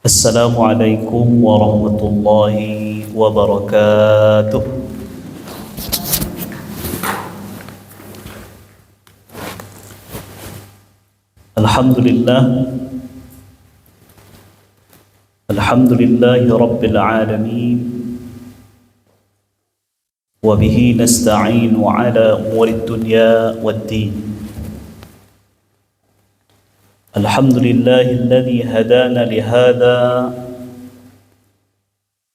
Assalamualaikum warahmatullahi wabarakatuh. Alhamdulillahi rabbil alamin. Wa bihi nasta'inu ala umurid dunya waddin. Alhamdulillahilladzi hadana lihada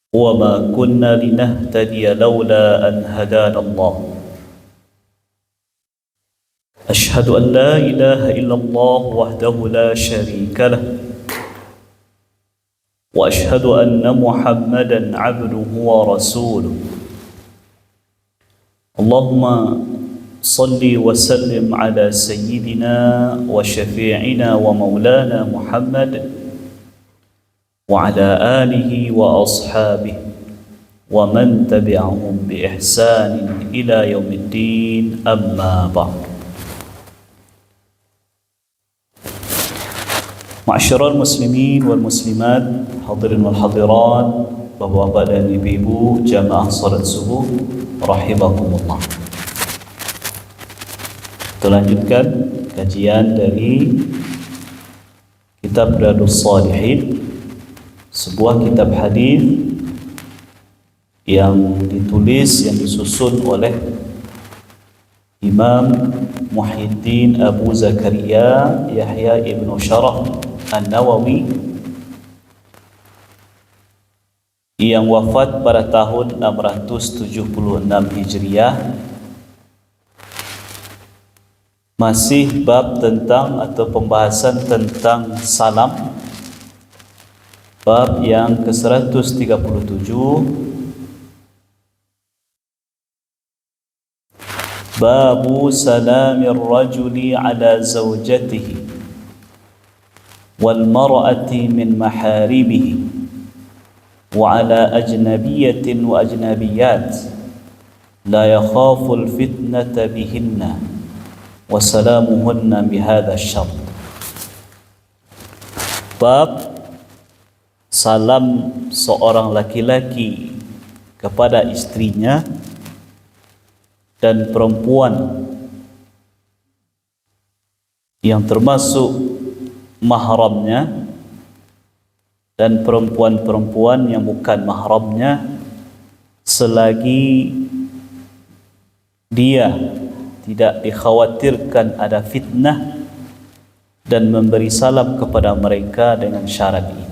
wa ma kunna linahtadiya laula an hadana Allah. Ashhadu an la ilaha illallah wahdahu la sharika lah wa ashhadu anna Muhammadan 'abduhu wa rasuluh. Allahumma salli wa sallim ala sayyidina wa syafi'ina wa maulana Muhammad wa ala alihi wa ashabihi wa man tabi'ahum bi ihsanin ila yaumiddin, amma ba'd. Ma'asyiral muslimin wal muslimat, hadirin wal hadirat, bapak-bapak dan ibu-ibu jamaah salat subuh rahimakumullah. Kita lanjutkan kajian dari kitab Riyadhus Shalihin, sebuah kitab hadis yang disusun oleh Imam Muhyiddin Abu Zakaria Yahya ibn Sharaf An-Nawawi yang wafat pada tahun 676 Hijriah. Masih bab tentang atau pembahasan tentang salam, bab yang ke-137, babu salamir rajuli ala zawjatihi wal mar'ati min maharibihi wa ala ajnabiyatin wa ajnabiyat la yakhafu al-fitnata bihinna wasalamuhunna bihadha syart. Bab salam seorang laki-laki kepada istrinya dan perempuan yang termasuk mahramnya dan perempuan-perempuan yang bukan mahramnya, selagi dia tidak dikhawatirkan ada fitnah, dan memberi salam kepada mereka dengan syarat ini.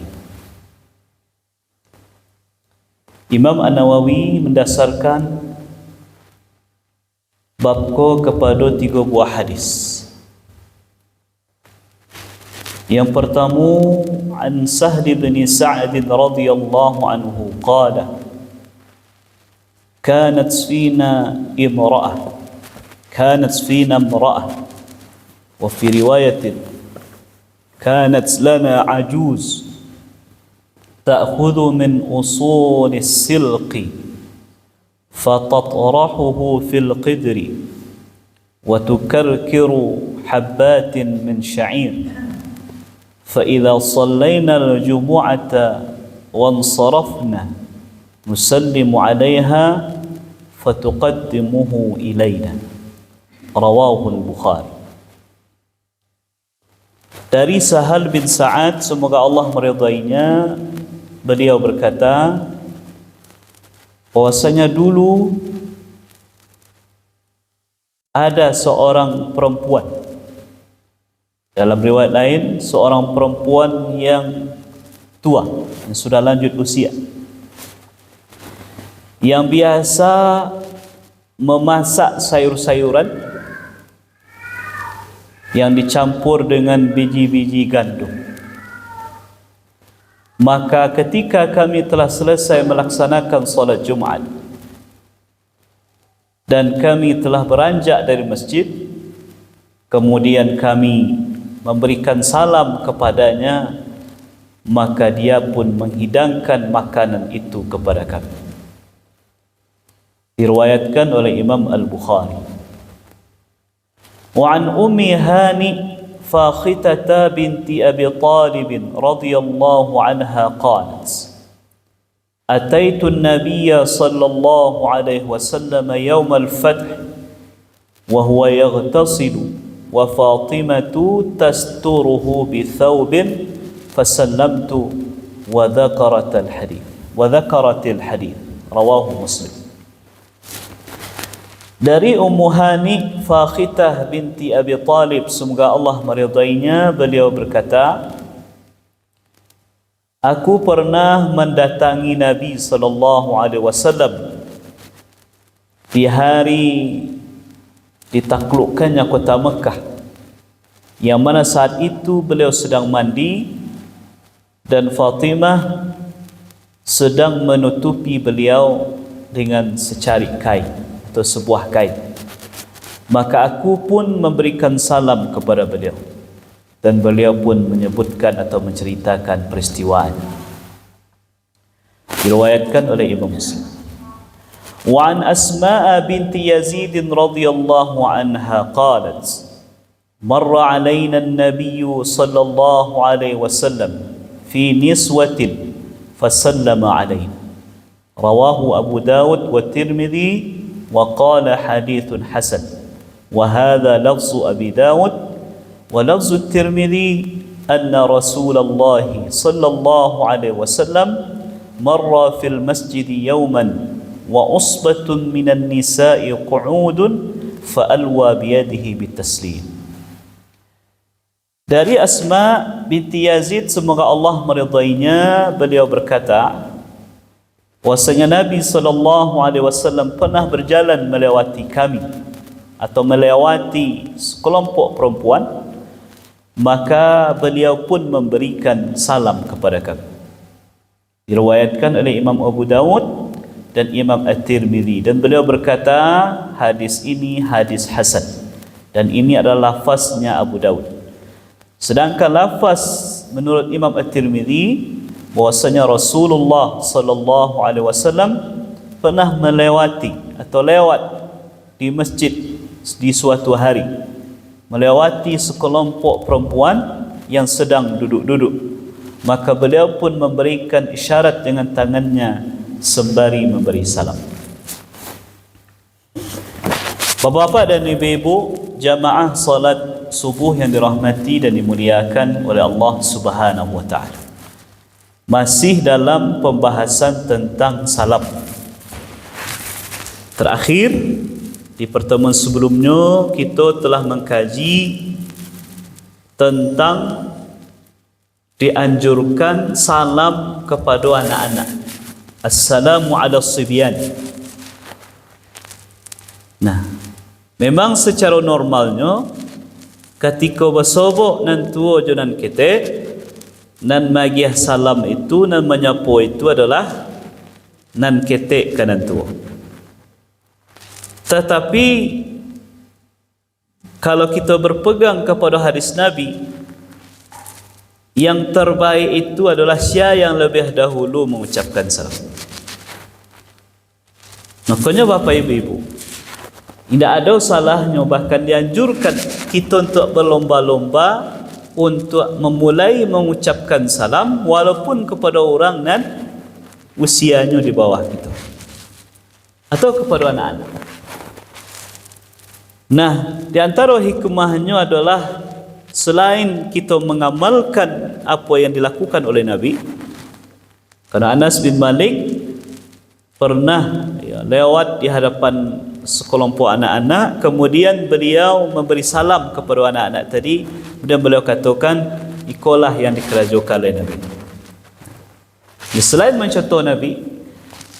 Imam An-Nawawi mendasarkan babko kepada 3 buah hadis. Yang pertama, an Sahl bin Sa'd radhiyallahu anhu qala kanat fina امرأة وفي رواية كانت لنا عجوز تأخذ من أصول السلق فتطرحه في القدر وتكركر حبات من شعير، فإذا صلينا الجمعة وانصرفنا نسلم عليها فتقدمه إلينا. Rawahul Bukhari. Dari Sahal bin Sa'ad, semoga Allah meridainya, beliau berkata bahwasanya dulu ada seorang perempuan, dalam riwayat lain seorang perempuan yang tua, yang sudah lanjut usia, yang biasa memasak sayur-sayuran yang dicampur dengan biji-biji gandum. Maka ketika kami telah selesai melaksanakan salat Jumat dan kami telah beranjak dari masjid, kemudian kami memberikan salam kepadanya, maka dia pun menghidangkan makanan itu kepada kami. Diriwayatkan oleh Imam Al-Bukhari. Wa an Ummi Hani Fakhitata binti Abi Talib radhiyallahu anha qalat أتيت النبي صلى الله عليه وسلم يوم الفتح وهو يغتسل وفاطمة تستره بثوب فسلمت وذكرت الحديث رواه مسلم. Dari Ummu Hani Fakhitah binti Abi Talib, semoga Allah meridainya, beliau berkata, aku pernah mendatangi Nabi SAW di hari ditaklukkannya kota Mekah, yang mana saat itu beliau sedang mandi dan Fatimah sedang menutupi beliau dengan secari kain atau sebuah kain. Maka aku pun memberikan salam kepada beliau dan beliau pun menyebutkan atau menceritakan peristiwanya. Diriwayatkan oleh Imam Muslim. Wa an Asma binti Yazid radhiyallahu anha qalat marra alaina an-nabiy sallallahu alaihi wasallam fi niswatin fasallama alaina. Rawahu Abu Dawud wa Tirmidzi wa qala hadithun hasan. Wa hadha lafzu Abi Dawud ولفظ الترمذي أن رسول الله صلى الله عليه وسلم مر في المسجد يوما وعصبة من النساء قعود فألوى بيده بالتسليم. Dari Asma binti Yazid, semoga Allah meridainya, beliau berkata, bahwasanya Nabi SAW pernah berjalan melewati kami atau melewati sekelompok perempuan, maka beliau pun memberikan salam kepada kami. Diriwayatkan oleh Imam Abu Dawud dan Imam At-Tirmidzi, dan beliau berkata hadis ini hadis hasan, dan ini adalah lafaznya Abu Dawud. Sedangkan lafaz menurut Imam At-Tirmidzi bahwasanya Rasulullah sallallahu alaihi wasallam pernah melewati atau lewat di masjid di suatu hari, melewati sekelompok perempuan yang sedang duduk-duduk, maka beliau pun memberikan isyarat dengan tangannya sembari memberi salam. Bapak-bapak dan ibu-ibu, jamaah salat subuh yang dirahmati dan dimuliakan oleh Allah Subhanahu wa taala. Masih dalam pembahasan tentang salam. Terakhir di pertemuan sebelumnya kita telah mengkaji tentang dianjurkan salam kepada anak-anak. Assalamu ala sibyan. Nah, memang secara normalnya ketika bersobok nan tua jonan kita nan magiah salam itu nan menyapu itu adalah nan ketek kanan tua. Tetapi kalau kita berpegang kepada hadis Nabi, yang terbaik itu adalah siapa yang lebih dahulu mengucapkan salam. Makanya Bapak Ibu, tidak ada salahnya, bahkan dianjurkan kita untuk berlomba-lomba untuk memulai mengucapkan salam walaupun kepada orang nan usianya di bawah kita atau kepada anak-anak. Nah, di antara hikmahnya adalah selain kita mengamalkan apa yang dilakukan oleh Nabi, karena Anas bin Malik pernah lewat di hadapan sekelompok anak-anak, kemudian beliau memberi salam kepada anak-anak tadi, kemudian beliau katakan, ikolah yang dikerajakan oleh Nabi. Selain mencontoh Nabi,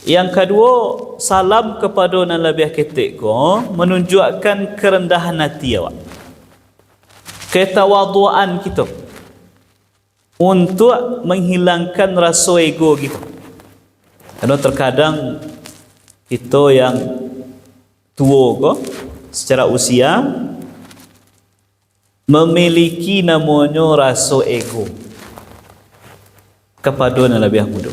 yang kedua, salam kepada nan lebih ketik ko menunjukkan kerendahan hati awak, ketawaduan kita, untuk menghilangkan rasa ego kita. Karena terkadang kita yang tua ko secara usia memiliki namanya rasa ego kepada yang lebih muda.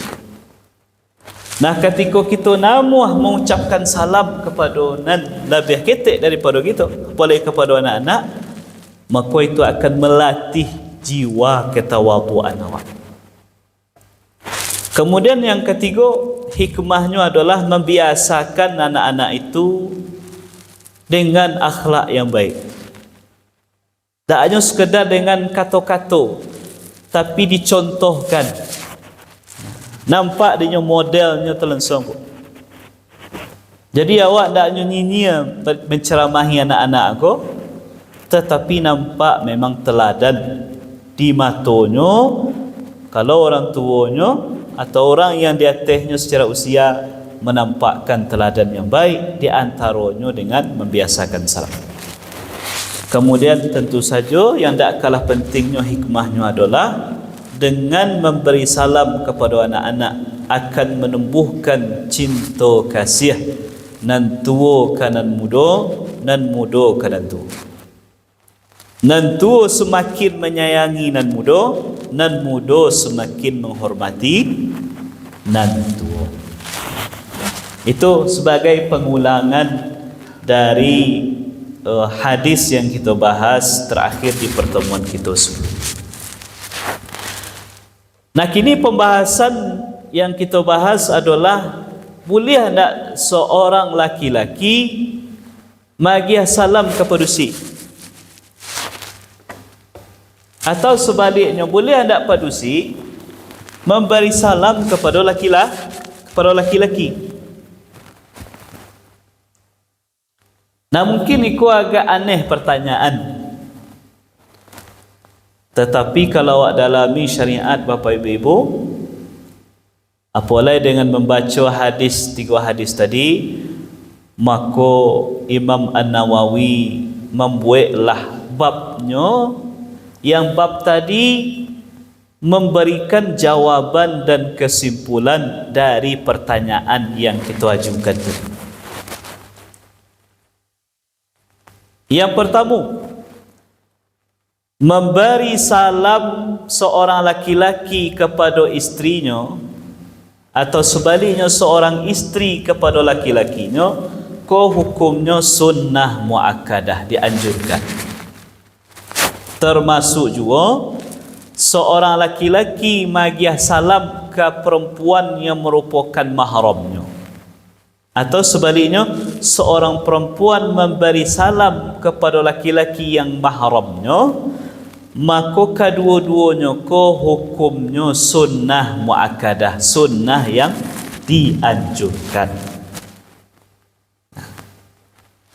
Nah, ketika kita namuah mengucapkan salam kepada nan lebih ketek daripada gitu, apalagi kepada anak-anak, maka itu akan melatih jiwa ketawaduan awak. Kemudian yang ketiga, hikmahnya adalah membiasakan anak-anak itu dengan akhlak yang baik. Tak hanya sekedar dengan kata-kata, tapi dicontohkan. Nampak dia modelnya terlangsung. Jadi awak tak hanya nyinyir menceramahi anak-anak aku, tetapi nampak memang teladan di matanya. Kalau orang tuanya atau orang yang di atasnya secara usia menampakkan teladan yang baik, di antaranya dengan membiasakan salam. Kemudian tentu saja yang tak kalah pentingnya hikmahnya adalah dengan memberi salam kepada anak-anak akan menumbuhkan cinta kasih nan tua kanan muda, nan muda kanan tua. Nan tua semakin menyayangi nan muda semakin menghormati nan tua. Itu sebagai pengulangan dari hadis yang kita bahas terakhir di pertemuan kita sebelum. Nah, kini pembahasan yang kita bahas adalah boleh tak seorang laki-laki bagi salam kepada si, atau sebaliknya boleh tak padusi memberi salam kepada laki-laki. Nah, mungkin itu agak aneh pertanyaan. Tetapi kalau awak dalami syariat Bapak Ibu, apalagi dengan membaca hadis, 3 hadis tadi, maka Imam An-Nawawi membuatlah babnya, yang bab tadi memberikan jawaban dan kesimpulan dari pertanyaan yang kita ajukan tadi. Yang pertama, memberi salam seorang laki-laki kepada istrinya atau sebaliknya seorang istri kepada laki-lakinya, hukumnya sunnah muakkadah, dianjurkan. Termasuk juga seorang laki-laki magiah salam ke perempuan yang merupakan mahramnya, atau sebaliknya seorang perempuan memberi salam kepada laki-laki yang mahramnya, maka kedua-duanya hukumnya sunnah muakkadah, sunnah yang dianjurkan.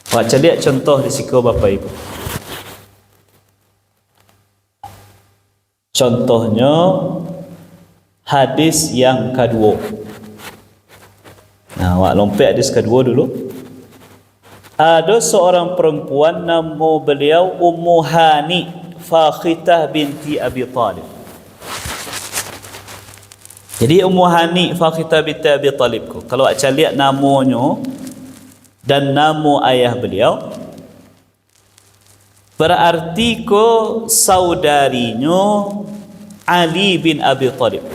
Baca lihat contoh risiko Bapak Ibu. Contohnya hadis yang kedua. Nah, awak lompat hadis kedua dulu. Ada seorang perempuan nama beliau Ummu Hani Fakhitah binti Abi Talib. Jadi Ummu Hani Fakhitah binti Abi Talib, kalau awak lihat namanya dan nama ayah beliau, berarti saudarinya Ali bin Abi Talib,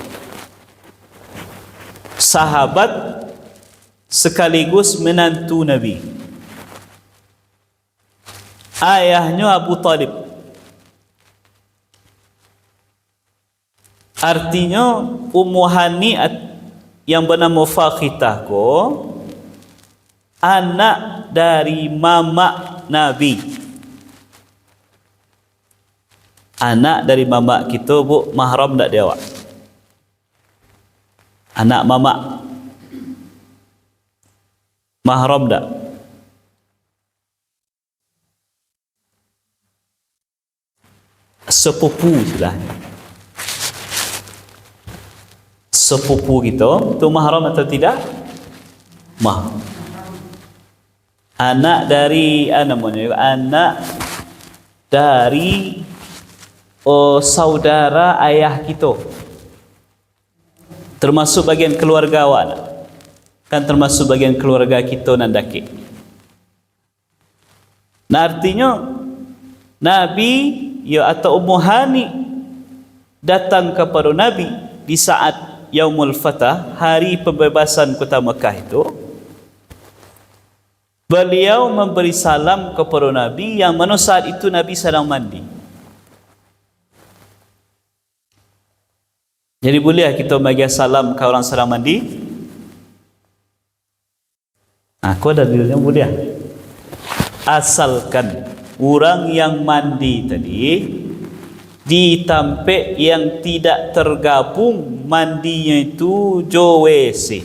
sahabat sekaligus menantu Nabi. Ayahnya Abu Talib. Artinya Ummu Hani yang bernama Fakhitah anak dari mama Nabi. Anak dari mama kita, Bu, mahram tak dia awak? Anak mama mahram tak? Sepupu istilahnya. Sepupu kita tu mahram atau tidak? Mahram. Anak dari anak dari saudara ayah kita, termasuk bagian keluarga awak, kan termasuk bagian keluarga kita nandaki. Nah, artinya Nabi atau Ummu Hani datang kepada Nabi di saat Yaumul Fatah, hari pembebasan kota Mekah itu, beliau memberi salam kepada Nabi, yang mana saat itu Nabi sedang mandi. Jadi boleh kita bagi salam ke orang sedang mandi? Aku ada dalilnya boleh. Asalkan orang yang mandi tadi di tempat yang tidak tergabung mandinya itu jo WC.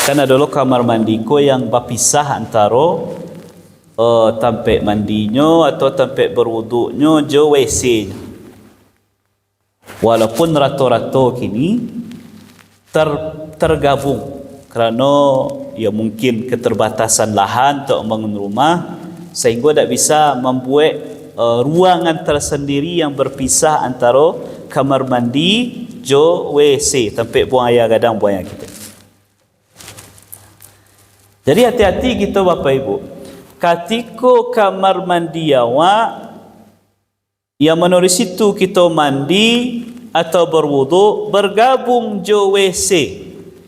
Kan ada dulu kamar mandi ko yang berpisah antara tempat mandinya atau tempat berwuduknya jo WC. Walaupun rato-rato kini tergabung kerana ya mungkin keterbatasan lahan untuk membangun rumah, sehingga tak bisa membuat ruangan tersendiri yang berpisah antara kamar mandi jo WC, tempat buang air gadang buang air kita. Jadi hati-hati kita Bapak Ibu, ketika kamar mandi awak yang menurut situ kita mandi atau berwuduk bergabung jo WC,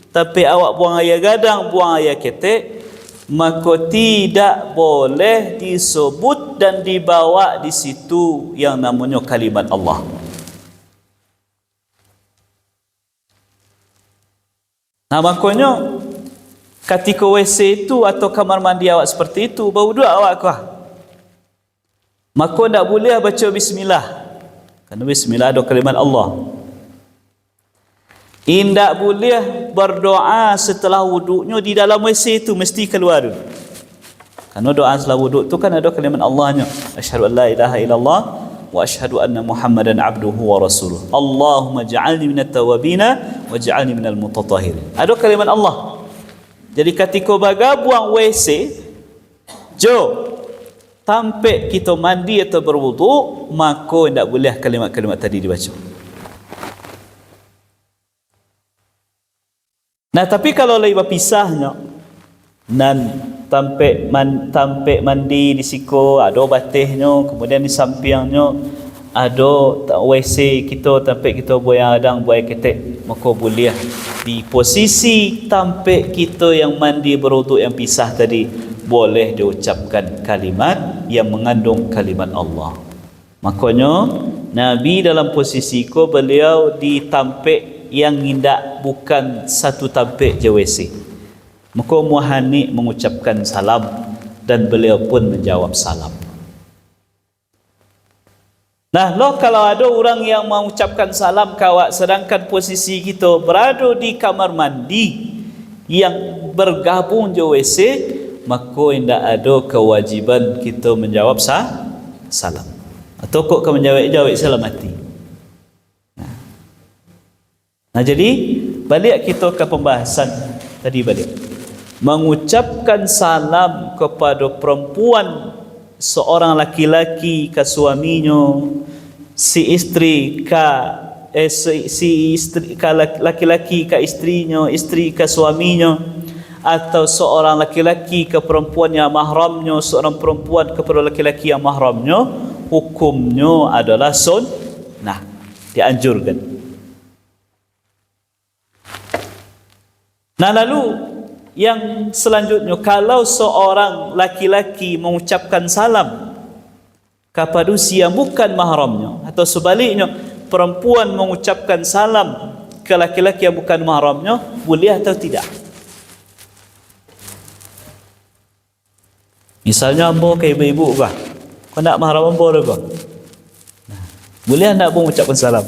tapi awak buang air gadang, buang air ketek, maka tidak boleh disebut dan dibawa di situ yang namanya kalimat Allah. Nah, makanya ketika WC itu atau kamar mandi awak seperti itu, berwuduk awak kah? Maka tak boleh baca bismillah. Kerana bismillah ada kalimat Allah. Tidak boleh berdoa setelah wuduknya di dalam WC itu, mesti keluar dulu. Kerana doa setelah wuduk itu kan ada kalimat Allahnya. Asyhadu an la ilaha illallah wa asyhadu anna Muhammadan abduhu wa rasuluh. Allahumma ja'alni minat tawabina wa ja'alni minal mutatahhirin. Ada kalimat Allah. Jadi ketika baga buang WC, jo tampik kita mandi atau berwuduk, maka tidak boleh kalimat-kalimat tadi dibaca. Nah, tapi kalau lagi berpisahnya dan tampik mandi di siku ada batihnya, kemudian di sampingnya ada WC kita, tampik kita buang adang buang ketek, maka boleh di posisi tampik kita yang mandi berwuduk yang pisah tadi boleh diucapkan kalimat yang mengandung kalimat Allah. Makanya Nabi dalam posisi ko beliau di tampik yang indak bukan satu tampik je WC. Maka muhani mengucapkan salam dan beliau pun menjawab salam. Nah, kalau ada orang yang mengucapkan salam kawak sedangkan posisi kita berada di kamar mandi yang bergabung je WC, maka tidak ada kewajiban kita menjawab salam. Atau kok kau menjawab salam mati. Nah, jadi balik kita ke pembahasan tadi balik. Mengucapkan salam kepada perempuan, seorang laki-laki ke suaminya, si istri ke laki-laki ke istrinya, istri ke suaminya, atau seorang laki-laki ke perempuan yang mahramnya, seorang perempuan kepada laki-laki yang mahramnya, hukumnya adalah sunnah, dianjurkan. Nah, lalu yang selanjutnya, kalau seorang laki-laki mengucapkan salam kepada yang bukan mahramnya, atau sebaliknya perempuan mengucapkan salam ke laki-laki yang bukan mahramnya, boleh atau tidak? Misalnya ambo ke ibu-ibu bah, kau nak mahram ambo dah bah, boleh tak ambo mengucapkan salam?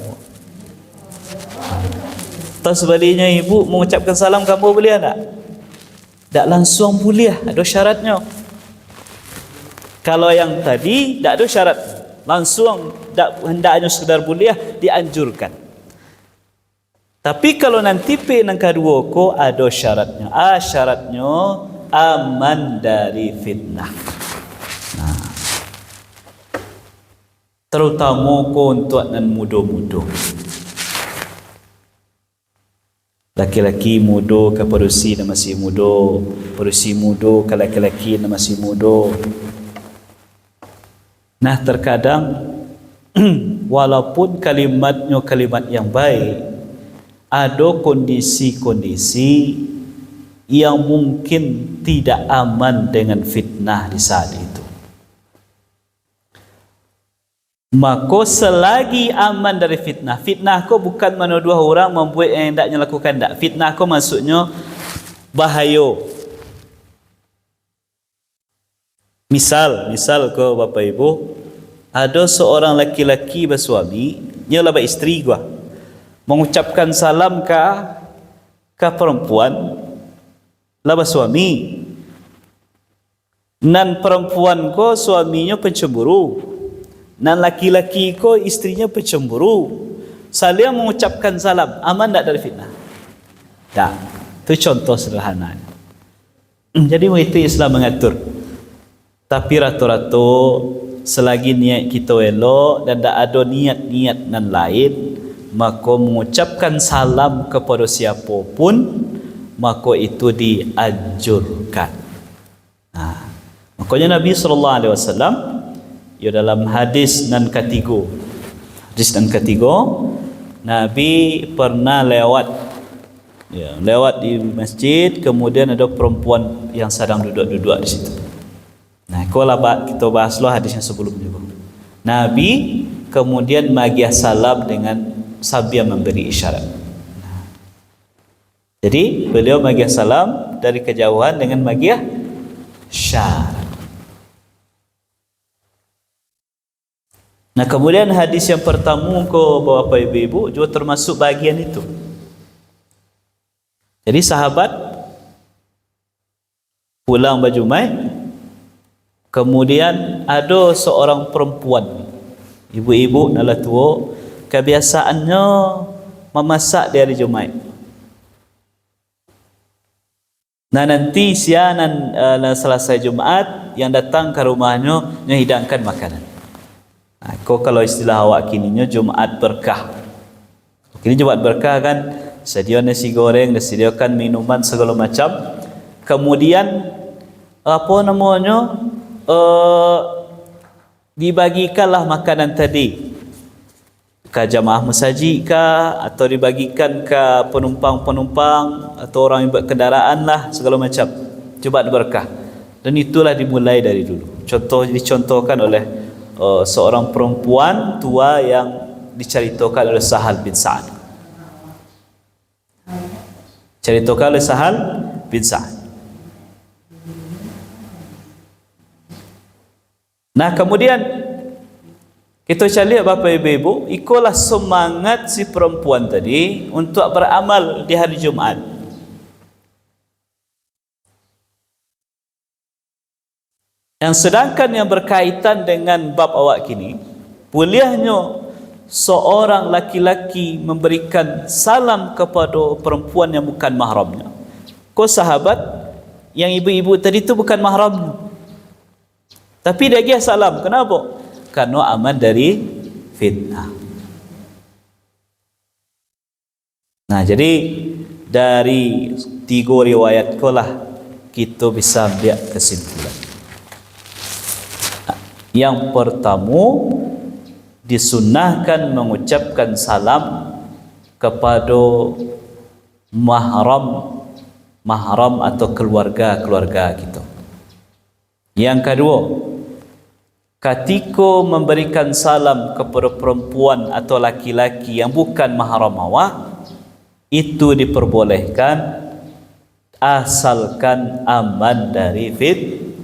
Atau sebaliknya ibu mengucapkan salam ke ambo, boleh tak? Tak langsung boleh, ada syaratnya. Kalau yang tadi tak ada syarat, langsung tak, hendaknya sekadar boleh, dianjurkan. Tapi kalau nanti yang kedua ko ada syaratnya. Syaratnya aman dari fitnah. Nah, terutama ko untuk nan muda-muda. Laki-laki muda ke perusi yang masih muda, perusi muda ke laki-laki yang masih muda. Nah, terkadang walaupun kalimatnya kalimat yang baik, ada kondisi-kondisi yang mungkin tidak aman dengan fitnah di saat itu. Maka selagi aman dari fitnah, fitnah ko bukan menuduh orang membuat yang hendaknya lakukan, tak. Fitnah ko maksudnya bahaya. Misal ko Bapak Ibu, ada seorang laki-laki bersuami, dia lah isteri gua, mengucapkan salam ke perempuan lah bersuami, nan perempuan ko suaminya pencemburu, nan laki-laki ko istrinya pencemburu, saling mengucapkan salam, aman tak dari fitnah? Tak. Itu contoh sederhana. Jadi itu Islam mengatur. Tapi rata-rata selagi niat kita elok dan tak ada niat-niat nan lain, maka mengucapkan salam kepada siapapun, maka itu dianjurkan. Makanya Nabi SAW ya dalam hadis nan ketiga, Nabi pernah lewat di masjid, kemudian ada perempuan yang sedang duduk-duduk di situ. Nah, kalau kita bahaslah hadis yang sebelum juga. Nabi kemudian magiah salam dengan sambil memberi isyarat. Jadi beliau magiah salam dari kejauhan dengan magiah isyarat. Nah, kemudian hadis yang pertama ko Bapak Ibu juga termasuk bagian itu. Jadi sahabat pulang berjumai, kemudian ada seorang perempuan, ibu-ibu nala tua, kebiasaannya memasak di hari Jumaat. Nah, nanti siang selesai Jumaat, yang datang ke rumahnya hidangkan makanan. Nah, kalau istilah awak kininya Jumaat berkah. Kini Jumaat berkah kan, sedia nasi goreng, disediakan minuman segala macam. Kemudian dibagikanlah makanan tadi ke jamaah masjid kah, atau dibagikan ke penumpang-penumpang atau orang yang berkendaraan lah, segala macam. Jumaat berkah. Dan itulah dimulai dari dulu. Dicontohkan oleh seorang perempuan tua yang diceritakan oleh Sahal bin Sa'ad. Nah, kemudian kita lihat Bapak Ibu, ikulah semangat si perempuan tadi untuk beramal di hari Jumaat. Yang sedangkan yang berkaitan dengan bab awak kini, bolehnya seorang laki-laki memberikan salam kepada perempuan yang bukan mahramnya. Kau sahabat yang ibu-ibu tadi itu bukan mahramnya, tapi dia salam. Kenapa? Karena aman dari fitnah. Nah, jadi dari 3 riwayat kolah kita bisa ambil kesimpulan. Yang pertama, disunnahkan mengucapkan salam kepada mahram atau keluarga kita. Yang kedua, ketika memberikan salam kepada perempuan atau laki-laki yang bukan mahram awak, itu diperbolehkan asalkan aman dari fitnah.